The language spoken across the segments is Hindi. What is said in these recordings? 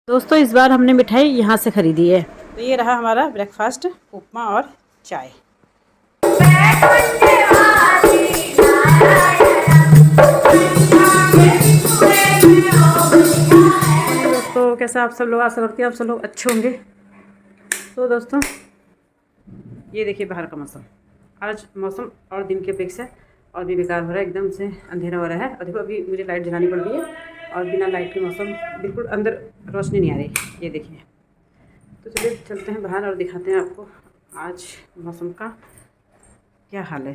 दोस्तों इस बार हमने मिठाई यहाँ से ख़रीदी है। तो ये रहा हमारा ब्रेकफास्ट, उपमा और चाय। दोस्तों कैसा आप सब लोग, आशा करती हैं आप सब लोग अच्छे होंगे। तो दोस्तों ये देखिए बाहर का मौसम, आज मौसम और दिन की अपेक्षा और भी बेकार हो रहा है, एकदम से अंधेरा हो रहा है। और देखो अभी मुझे लाइट जलानी पड़ रही है और बिना लाइट के मौसम बिल्कुल अंदर रोशनी नहीं आ रही, ये देखिए। तो चलिए चलते हैं बाहर और दिखाते हैं आपको आज मौसम का क्या हाल है।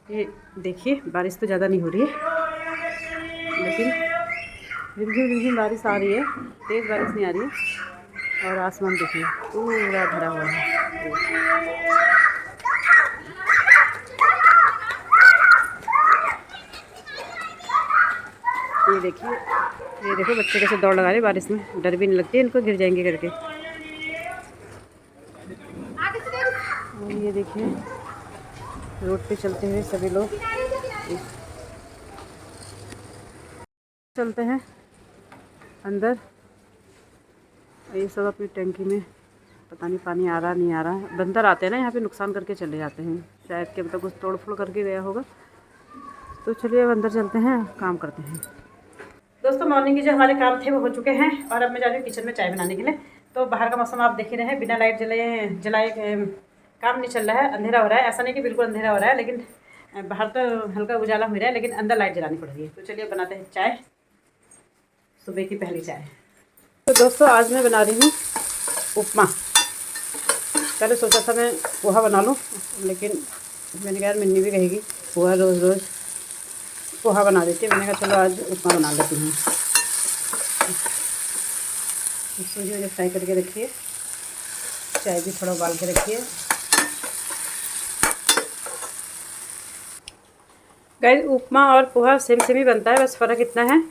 ये देखिए बारिश तो ज़्यादा नहीं हो रही है, लेकिन रिमझिम रिमझिम बारिश आ रही है, तेज़ बारिश नहीं आ रही है। और आसमान देखिए पूरा भरा हुआ है। ये देखिए, ये देखो बच्चे कैसे दौड़ लगा रहे बारिश में, डर भी नहीं लगती इनको गिर जाएंगे करके। और ये देखिए रोड पे चलते हुए सभी लोग चलते हैं अंदर। ये सब अपनी टंकी में पता नहीं पानी आ रहा नहीं आ रहा। बंदर आते हैं ना यहाँ पे, नुकसान करके चले जाते हैं, शायद कि मतलब कुछ तोड़ फोड़ करके गया होगा। तो चलिए अब अंदर चलते हैं, काम करते हैं। दोस्तों मॉर्निंग के जो हमारे काम थे वो हो चुके हैं और अब मैं जा रही हूँ किचन में चाय बनाने के लिए। तो बाहर का मौसम आप देख ही रहे हैं, बिना लाइट जलाए काम नहीं चल रहा है, अंधेरा हो रहा है। ऐसा नहीं कि बिल्कुल अंधेरा हो रहा है, लेकिन बाहर तो हल्का उजाला हो रहा है, लेकिन अंदर लाइट जलानी पड़ रही है। तो चलिए बनाते हैं चाय, सुबह की पहली चाय। तो दोस्तों आज मैं बना रही हूँ उपमा। पहले सोचा था मैं पोहा बना लूँ, लेकिन मैंने कहा यार मिन्नी भी कहेगी पोहा रोज़ रोज़ पोहा बना देती है। मैंने कहा चलो आज उपमा बना लेती हूँ। सूजी मुझे फ्राई करके रखिए, चाय भी थोड़ा उबाल के रखिए। गाइस उपमा और पोहा सेम सेम ही बनता है, बस फ़र्क इतना है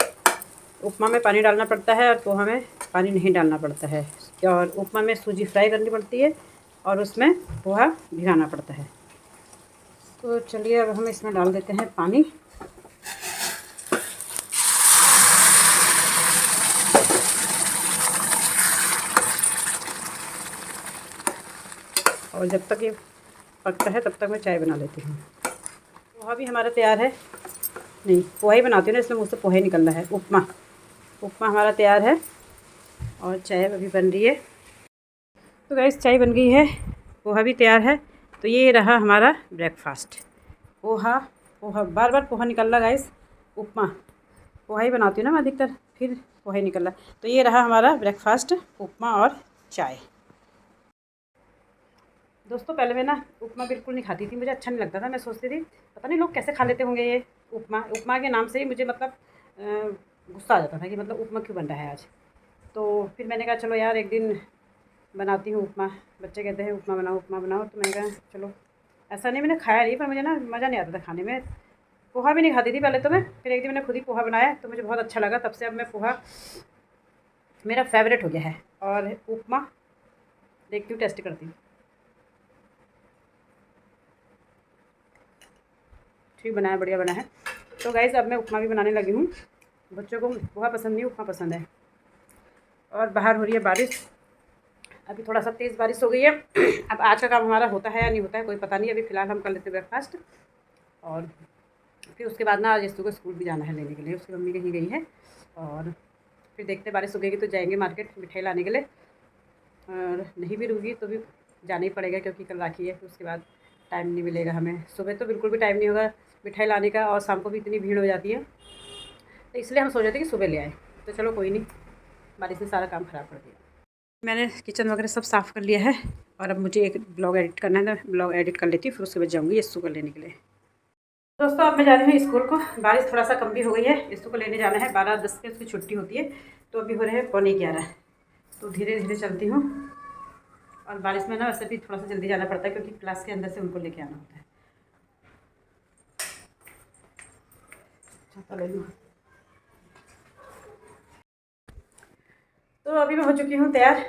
उपमा में पानी डालना पड़ता है और पोहा में पानी नहीं डालना पड़ता है। और उपमा में सूजी फ्राई करनी पड़ती है और उसमें पोहा भिगाना पड़ता है। तो चलिए अब हम इसमें डाल देते हैं पानी। और जब तक ये पकता है तब तक मैं चाय बना लेती हूँ। पोहा भी हमारा तैयार है, नहीं पोहा ही बनाती हूँ ना, इसलिए मुझसे पोहा ही निकल रहा है। उपमा हमारा तैयार है और चाय अभी बन रही है। तो गाइस चाय बन गई है, पोहा भी तैयार है। तो ये रहा हमारा ब्रेकफास्ट। पोहा बार बार पोहा निकल रहा गाइस, उपमा पोहा ही बनाती हूँ ना मैं अधिकतर, फिर पोहा ही निकल रहा। तो ये रहा हमारा ब्रेकफास्ट, उपमा और चाय। दोस्तों पहले मैं ना उपमा बिल्कुल नहीं खाती थी, मुझे अच्छा नहीं लगता था। मैं सोचती थी पता नहीं लोग कैसे खा लेते होंगे ये उपमा के नाम से ही मुझे मतलब गुस्सा आ जाता था कि मतलब उपमा क्यों बन रहा है आज। तो फिर मैंने कहा चलो यार एक दिन बनाती हूँ उपमा। बच्चे कहते हैं उपमा बनाओ, तो मैंने कहा चलो। ऐसा नहीं मैंने खाया नहीं, पर मुझे ना मज़ा नहीं आता था खाने में। पोहा भी नहीं खाती थी पहले तो मैं, फिर एक दिन मैंने खुद ही पोहा बनाया तो मुझे बहुत अच्छा लगा। तब से अब मैं पोहा मेरा फेवरेट हो गया है। और उपमा देखती हूँ, टेस्ट करती हूँ। ठीक बनाया, बढ़िया बना है। तो गाइस अब मैं उपमा भी बनाने लगी हूँ। बच्चों को पोहा पसंद नहीं, उपमा पसंद है। और बाहर हो रही है बारिश, अभी थोड़ा सा तेज़ बारिश हो गई है। अब आज का काम हमारा होता है या नहीं होता है कोई पता नहीं। अभी फ़िलहाल हम कर लेते हैं ब्रेकफास्ट और फिर उसके बाद ना आज यस्सु को स्कूल भी जाना है लेने के लिए, उसकी मम्मी कहीं गई है। और फिर देखते बारिश रुकेगी तो जाएंगे मार्केट मिठाई लाने के लिए, और नहीं भी रुकी तो भी जाना ही पड़ेगा क्योंकि कल राखी है। फिर उसके बाद टाइम नहीं मिलेगा हमें, सुबह तो बिल्कुल भी टाइम नहीं होगा मिठाई लाने का, और शाम को भी इतनी भीड़ हो जाती है। तो इसलिए हम सोच रहे थे कि सुबह ले आए। तो चलो कोई नहीं, बारिश ने सारा काम ख़राब कर दिया। मैंने किचन वगैरह सब साफ़ कर लिया है और अब मुझे एक ब्लॉग एडिट करना है, तो ब्लॉग एडिट कर लेती हूँ, फिर उसके बाद जाऊँगी यस्सु को लेने के लिए। दोस्तों अब मैं जा रही हूँ स्कूल को, बारिश थोड़ा सा कम भी हो गई है। यस्सु को लेने जाना है, 12:10 पे उसकी छुट्टी होती है। तो अभी हो रहे हैं 11:15, तो धीरे धीरे चलती हूँ। और बारिश में ना वैसे भी थोड़ा सा जल्दी जाना पड़ता है क्योंकि क्लास के अंदर से उनको लेके आना होता है। छाता ले लूँ। तो अभी मैं हो चुकी हूँ तैयार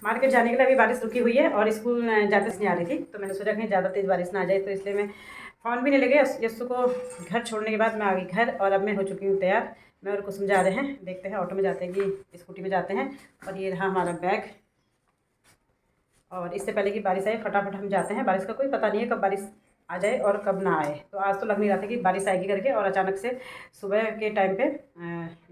मार्केट जाने के लिए। अभी बारिश रुकी हुई है और स्कूल जाते से नहीं आ रही थी, तो मैंने सोचा कहीं ज़्यादा तेज़ बारिश ना आ जाए, तो इसलिए मैं फ़ोन भी नहीं लगे। यस्सु को घर छोड़ने के बाद मैं आ गई घर और अब मैं हो चुकी हूँ तैयार। मैं और कुसुम जा रहे हैं, देखते हैं ऑटो में जाते हैं कि स्कूटी में जाते हैं। और ये रहा हमारा बैग। और इससे पहले कि बारिश आए फटाफट हम जाते हैं। बारिश का कोई पता नहीं है कब बारिश आ जाए और कब ना आए। तो आज तो लग नहीं रहा था कि बारिश आएगी करके, और अचानक से सुबह के टाइम पे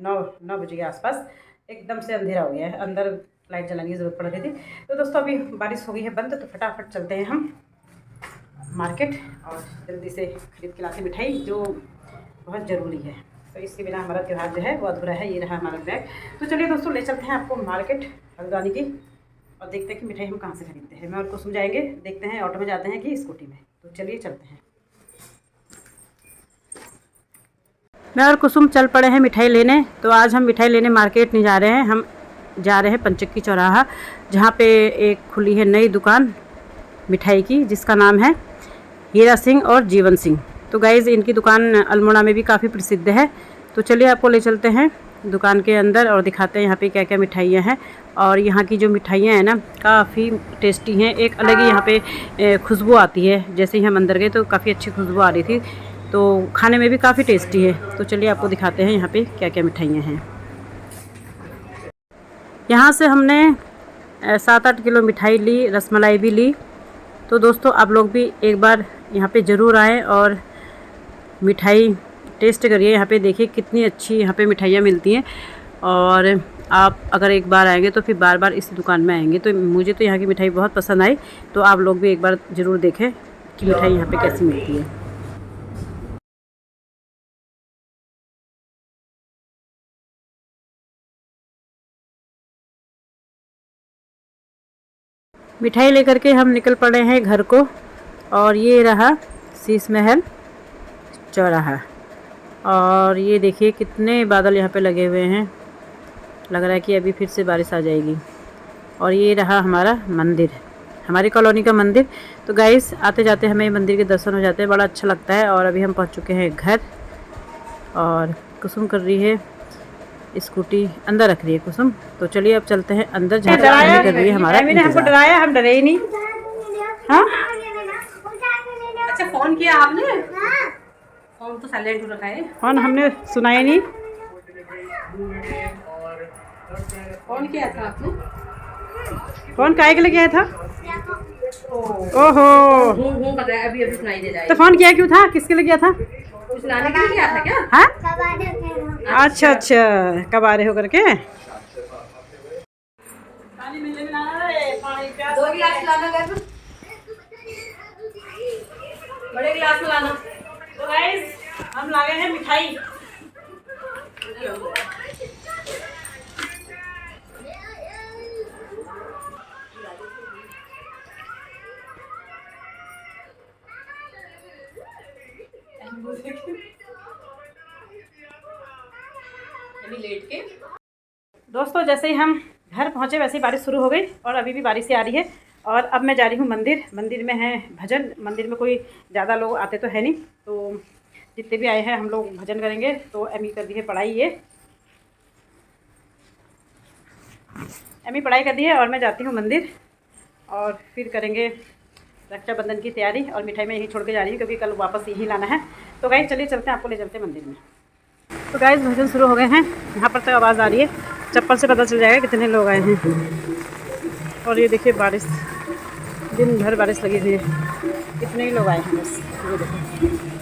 9 बजे के आसपास एकदम से अंधेरा हो गया है। अंदर लाइट जलाने की ज़रूरत पड़ रही थी। तो दोस्तों अभी बारिश हो गई है बंद, तो फटाफट चलते हैं हम मार्केट और जल्दी से खरीद के लाते मिठाई, जो बहुत ज़रूरी है। तो इसके बिना हमारा त्यौहार जो है वो अधूरा है। ये रहा हमारा बैग। तो चलिए दोस्तों ले चलते हैं आपको मार्केट हल्द्वानी की, और देखते हैं कि मिठाई हम कहाँ से खरीदते हैं। मैं और कुसुम जाएंगे, देखते हैं ऑटो में जाते हैं कि स्कूटी में। तो चलिए चलते हैं। मैं और कुसुम चल पड़े हैं मिठाई लेने। तो आज हम मिठाई लेने मार्केट नहीं जा रहे हैं, हम जा रहे हैं पंचक्की चौराहा, जहाँ पे एक खुली है नई दुकान मिठाई की, जिसका नाम है हीरा सिंह और जीवन सिंह। तो गाइज़ इनकी दुकान अल्मोड़ा में भी काफ़ी प्रसिद्ध है। तो चलिए आपको ले चलते हैं दुकान के अंदर और दिखाते हैं यहाँ पे क्या क्या मिठाइयाँ हैं। और यहाँ की जो मिठाइयाँ हैं ना काफ़ी टेस्टी हैं। एक अलग ही यहाँ पे खुशबू आती है। जैसे ही हम अंदर गए तो काफ़ी अच्छी खुशबू आ रही थी, तो खाने में भी काफ़ी टेस्टी है। तो चलिए आपको दिखाते हैं यहाँ पे क्या क्या मिठाइयाँ हैं। यहाँ से हमने 7-8 किलो मिठाई ली, रसमलाई भी ली। तो दोस्तों आप लोग भी एक बार यहाँ पे ज़रूर आएँ और मिठाई टेस्ट करिए। यहाँ पे देखिए कितनी अच्छी यहाँ पे मिठाइयाँ मिलती हैं, और आप अगर एक बार आएंगे तो फिर बार बार इस दुकान में आएंगे। तो मुझे तो यहाँ की मिठाई बहुत पसंद आई। तो आप लोग भी एक बार ज़रूर देखें कि मिठाई यहाँ पे कैसी मिलती है। मिठाई लेकर के हम निकल पड़े हैं घर को, और ये रहा शीश महल चौराहा। और ये देखिए कितने बादल यहाँ पे लगे हुए हैं, लग रहा है कि अभी फिर से बारिश आ जाएगी। और ये रहा हमारा मंदिर, हमारी कॉलोनी का मंदिर। तो गाइस आते जाते हमें मंदिर के दर्शन हो जाते हैं, बड़ा अच्छा लगता है। और अभी हम पहुँच चुके हैं घर, और कुसुम कर रही है स्कूटी अंदर रख रही है कुसुम। तो चलिए अब चलते हैं अंदर, जहाँ कर रही है हमारा। हमको डराया, हम डरे ही नहीं। हाँ अच्छा फोन किया आपने? फोन तो साइलेंट रखा है। फोन हमने सुनाया नहीं। फोन किया था आपने? फोन काहे के लिए किया था? ओहो हूँ कर रहा है, अभी अभी सुनाई दे जाएगा। तो फोन किया क्यों था? किसके लिए किया था? कुछ लाने के लिए किया था क्या? हाँ अच्छा अच्छा, कब आ रहे हो करके? 2 गिलास लाना घर, बड़े गिलास में लाना। तो गाइस हम ला गए हैं मिठाई। लेट के दोस्तों जैसे ही हम घर पहुँचे वैसे ही बारिश शुरू हो गई, और अभी भी बारिश ही आ रही है। और अब मैं जा रही हूँ मंदिर। मंदिर में है भजन। मंदिर में कोई ज़्यादा लोग आते तो है नहीं, तो जितने भी आए हैं हम लोग भजन करेंगे। तो एमी कर दी है पढ़ाई, ये एमी पढ़ाई कर दी है, और मैं जाती हूँ मंदिर, और फिर करेंगे रक्षाबंधन की तैयारी। और मिठाई मैं यहीं छोड़ के जा रही हूँ क्योंकि कल वापस यहीं लाना है। तो गाइस चलिए चलते हैं, आपको ले चलते हैं मंदिर में। तो गाइस भजन शुरू हो गए हैं। यहाँ पर तो आवाज़ आ रही है, चप्पल से पता चल जाएगा कितने लोग आए हैं। और ये देखिए बारिश, दिन भर बारिश लगी हुई है। कितने ही लोग आए हैं बस, ये देखो।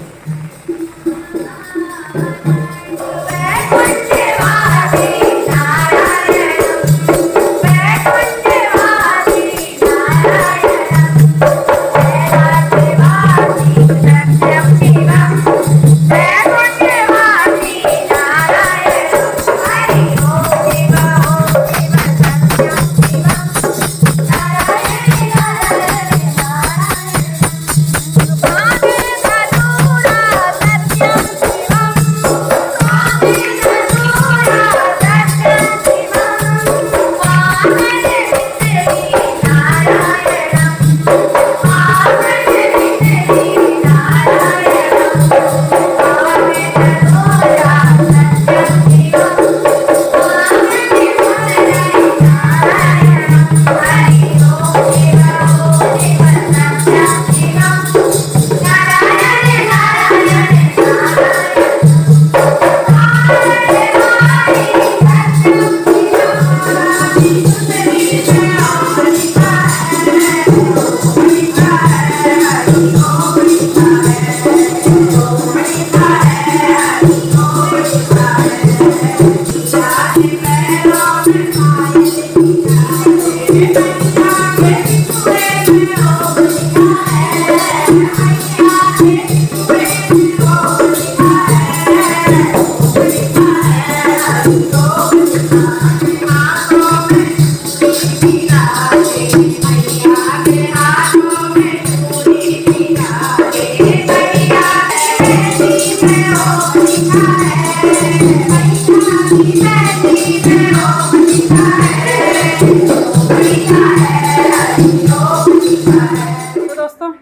तो दोस्तों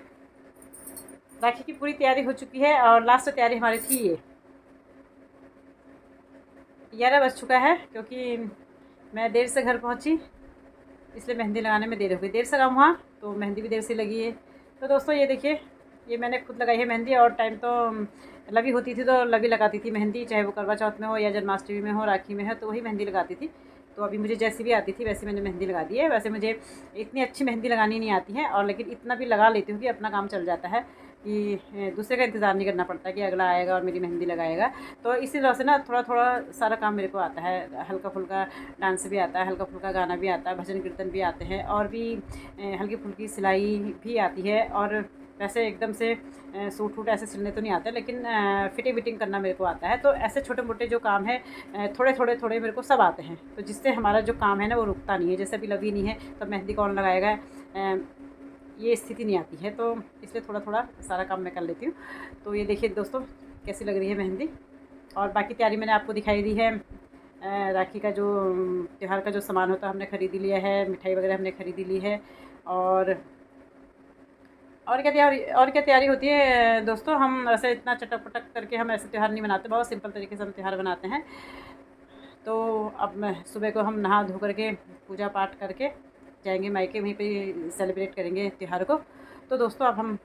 राखी की पूरी तैयारी हो चुकी है और लास्ट तैयारी हमारी थी ये 11 बज चुका है, क्योंकि मैं देर से घर पहुंची इसलिए मेहंदी लगाने में देर हो गई। देर से काम हुआ तो मेहंदी भी देर से लगी है। तो दोस्तों ये देखिए, ये मैंने खुद लगाई है मेहंदी, और टाइम तो लवी होती थी तो लवी लगाती थी मेहंदी, चाहे वो करवा चौथ में हो या जन्माष्टमी में हो, राखी में हो, तो वही मेहंदी लगाती थी। तो अभी मुझे जैसी भी आती थी वैसे मैंने मेहंदी लगा दी है। वैसे मुझे इतनी अच्छी मेहंदी लगानी नहीं आती है, और लेकिन इतना भी लगा लेती हूँ कि अपना काम चल जाता है, कि दूसरे का इंतज़ार नहीं करना पड़ता कि अगला आएगा और मेरी मेहंदी लगाएगा। तो इसी तरह से ना थोड़ा थोड़ा सारा काम मेरे को आता है। हल्का फुल्का डांस भी आता है, हल्का फुल्का गाना भी आता है, भजन कीर्तन भी आते हैं, और भी हल्की फुल्की सिलाई भी आती है। और वैसे एकदम से सूट वूट ऐसे सिलने तो नहीं आते, लेकिन फिटिंग विटिंग करना मेरे को आता है। तो ऐसे छोटे मोटे जो काम है थोड़े मेरे को सब आते हैं, तो जिससे हमारा जो काम है ना वो रुकता नहीं है। जैसे अभी लवी नहीं है तो मेहंदी कौन लगाएगा, ये स्थिति नहीं आती है, तो इसलिए थोड़ा थोड़ा सारा काम मैं कर लेती हूँ। तो ये देखिए दोस्तों कैसी लग रही है मेहंदी। और बाकी तैयारी मैंने आपको दिखाई दी है। राखी का जो त्यौहार का जो सामान होता है हमने ख़रीद लिया है, मिठाई वगैरह हमने ख़रीदी ली है। और क्या तैयारी होती है दोस्तों। हम ऐसे इतना चटक पटक करके हम ऐसे त्यौहार नहीं मनाते, बहुत सिंपल तरीके से हम त्यौहार बनाते हैं। तो अब मैं सुबह को हम नहा धो करके पूजा पाठ करके जाएंगे मायके, वहीं पे सेलिब्रेट करेंगे त्यौहार को। तो दोस्तों अब हम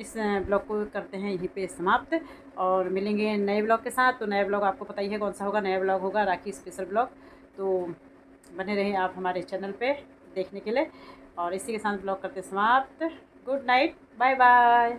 इस ब्लॉग को करते हैं यहीं पे समाप्त, और मिलेंगे नए ब्लॉग के साथ। तो नया ब्लॉग आपको पता ही है कौन सा होगा, नया ब्लॉग होगा राखी स्पेशल ब्लॉग। तो बने रहें आप हमारे चैनल पे देखने के लिए, और इसी के साथ ब्लॉग करते समाप्त। Good night, bye bye.